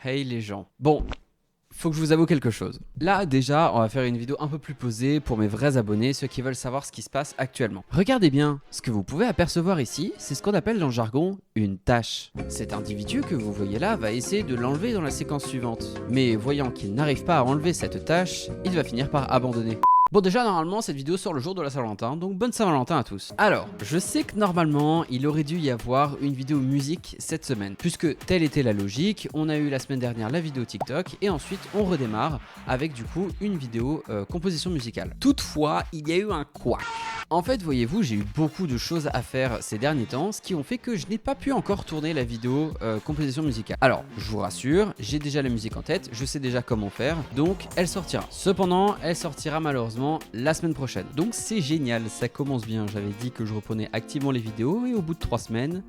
Hey les gens. Bon, faut que je vous avoue quelque chose. Là déjà, on va faire une vidéo un peu plus posée pour mes vrais abonnés, ceux qui veulent savoir ce qui se passe actuellement. Regardez bien, ce que vous pouvez apercevoir ici, c'est ce qu'on appelle dans le jargon une tâche. Cet individu que vous voyez là va essayer de l'enlever dans la séquence suivante. Mais voyant qu'il n'arrive pas à enlever cette tâche, il va finir par abandonner. Bon déjà normalement cette vidéo sort le jour de la Saint-Valentin, donc bonne Saint-Valentin à tous. Alors, je sais que normalement il aurait dû y avoir une vidéo musique cette semaine, puisque telle était la logique, on a eu la semaine dernière la vidéo TikTok, et ensuite on redémarre avec du coup une vidéo composition musicale. Toutefois, il y a eu un couac. En fait, voyez-vous, j'ai eu beaucoup de choses à faire ces derniers temps, ce qui ont fait que je n'ai pas pu encore tourner la vidéo composition musicale. Alors, je vous rassure, j'ai déjà la musique en tête, je sais déjà comment faire, donc elle sortira. Cependant, elle sortira malheureusement la semaine prochaine. Donc c'est génial, ça commence bien. J'avais dit que je reprenais activement les vidéos et au bout de 3 semaines...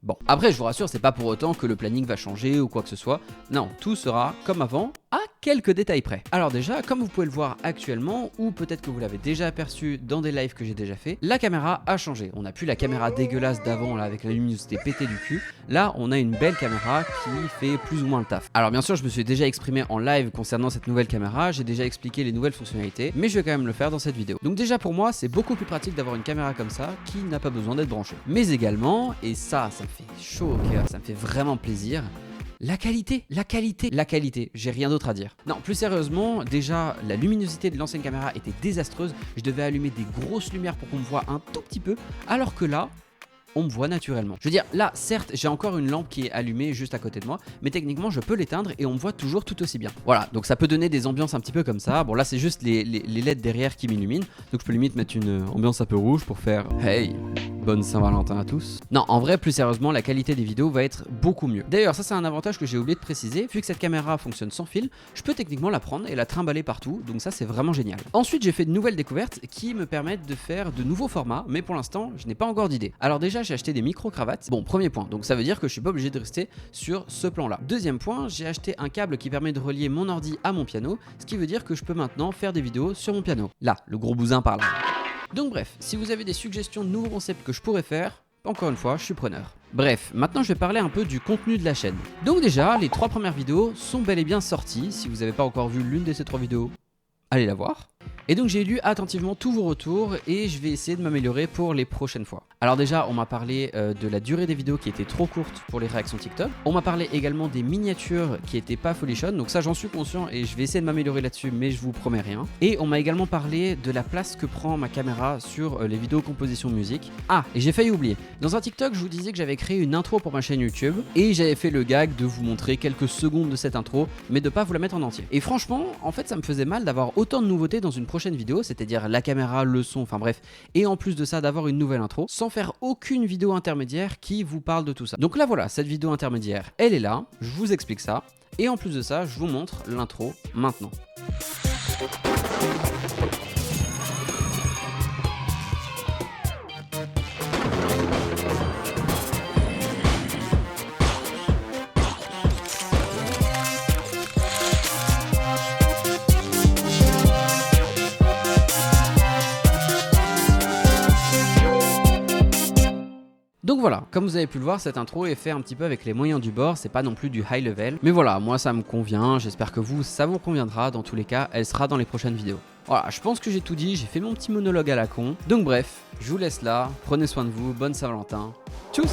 Bon, après je vous rassure, c'est pas pour autant que le planning va changer ou quoi que ce soit. Non, tout sera comme avant, à quelques détails près. Alors déjà, comme vous pouvez le voir actuellement, ou peut-être que vous l'avez déjà aperçu dans des lives que j'ai déjà fait, la caméra a changé. On n'a plus la caméra dégueulasse d'avant là avec la luminosité pétée du cul. Là, on a une belle caméra qui fait plus ou moins le taf. Alors bien sûr, je me suis déjà exprimé en live concernant cette nouvelle caméra, j'ai déjà expliqué les nouvelles fonctionnalités, mais je vais quand même le faire dans cette vidéo. Donc déjà pour moi, c'est beaucoup plus pratique d'avoir une caméra comme ça qui n'a pas besoin d'être branchée. Mais également, et ça me fait chaud au cœur, ça me fait vraiment plaisir, la qualité, j'ai rien d'autre à dire. Non, plus sérieusement, déjà, la luminosité de l'ancienne caméra était désastreuse. Je devais allumer des grosses lumières pour qu'on me voit un tout petit peu, alors que là, on me voit naturellement. Je veux dire, là, certes, j'ai encore une lampe qui est allumée juste à côté de moi, mais techniquement, je peux l'éteindre et on me voit toujours tout aussi bien. Voilà, donc ça peut donner des ambiances un petit peu comme ça. Bon, là, c'est juste les LED derrière qui m'illuminent, donc je peux limite mettre une ambiance un peu rouge pour faire « Hey !» Bonne Saint-Valentin à tous. Non, en vrai, plus sérieusement, la qualité des vidéos va être beaucoup mieux. D'ailleurs, ça c'est un avantage que j'ai oublié de préciser. Vu que cette caméra fonctionne sans fil, je peux techniquement la prendre et la trimballer partout, donc ça c'est vraiment génial. Ensuite, j'ai fait de nouvelles découvertes qui me permettent de faire de nouveaux formats, mais pour l'instant, je n'ai pas encore d'idée. Alors déjà, j'ai acheté des micro-cravates. Bon, premier point, donc ça veut dire que je suis pas obligé de rester sur ce plan-là. Deuxième point, j'ai acheté un câble qui permet de relier mon ordi à mon piano, ce qui veut dire que je peux maintenant faire des vidéos sur mon piano. Là, le gros bousin par là. Donc bref, si vous avez des suggestions de nouveaux concepts que je pourrais faire, encore une fois, je suis preneur. Bref, maintenant je vais parler un peu du contenu de la chaîne. Donc déjà, les 3 premières vidéos sont bel et bien sorties. Si vous n'avez pas encore vu l'une de ces 3 vidéos, allez la voir. Et donc j'ai lu attentivement tous vos retours et je vais essayer de m'améliorer pour les prochaines fois. Alors déjà, on m'a parlé de la durée des vidéos qui était trop courte pour les réactions TikTok. On m'a parlé également des miniatures qui étaient pas folichonnes, donc ça j'en suis conscient et je vais essayer de m'améliorer là-dessus, mais je vous promets rien. Et on m'a également parlé de la place que prend ma caméra sur les vidéos composition musique. Ah, et j'ai failli oublier. Dans un TikTok, je vous disais que j'avais créé une intro pour ma chaîne YouTube et j'avais fait le gag de vous montrer quelques secondes de cette intro, mais de pas vous la mettre en entier. Et franchement, en fait, ça me faisait mal d'avoir autant de nouveautés dans une prochaine vidéo, c'est-à-dire la caméra, le son, enfin bref, et en plus de ça d'avoir une nouvelle intro, sans faire aucune vidéo intermédiaire qui vous parle de tout ça. Donc là voilà, cette vidéo intermédiaire, elle est là, je vous explique ça, et en plus de ça, je vous montre l'intro maintenant. Donc voilà, comme vous avez pu le voir, cette intro est faite un petit peu avec les moyens du bord, c'est pas non plus du high level. Mais voilà, moi ça me convient, j'espère que vous, ça vous conviendra, dans tous les cas, elle sera dans les prochaines vidéos. Voilà, je pense que j'ai tout dit, j'ai fait mon petit monologue à la con. Donc bref, je vous laisse là, prenez soin de vous, bonne Saint-Valentin, tchuss!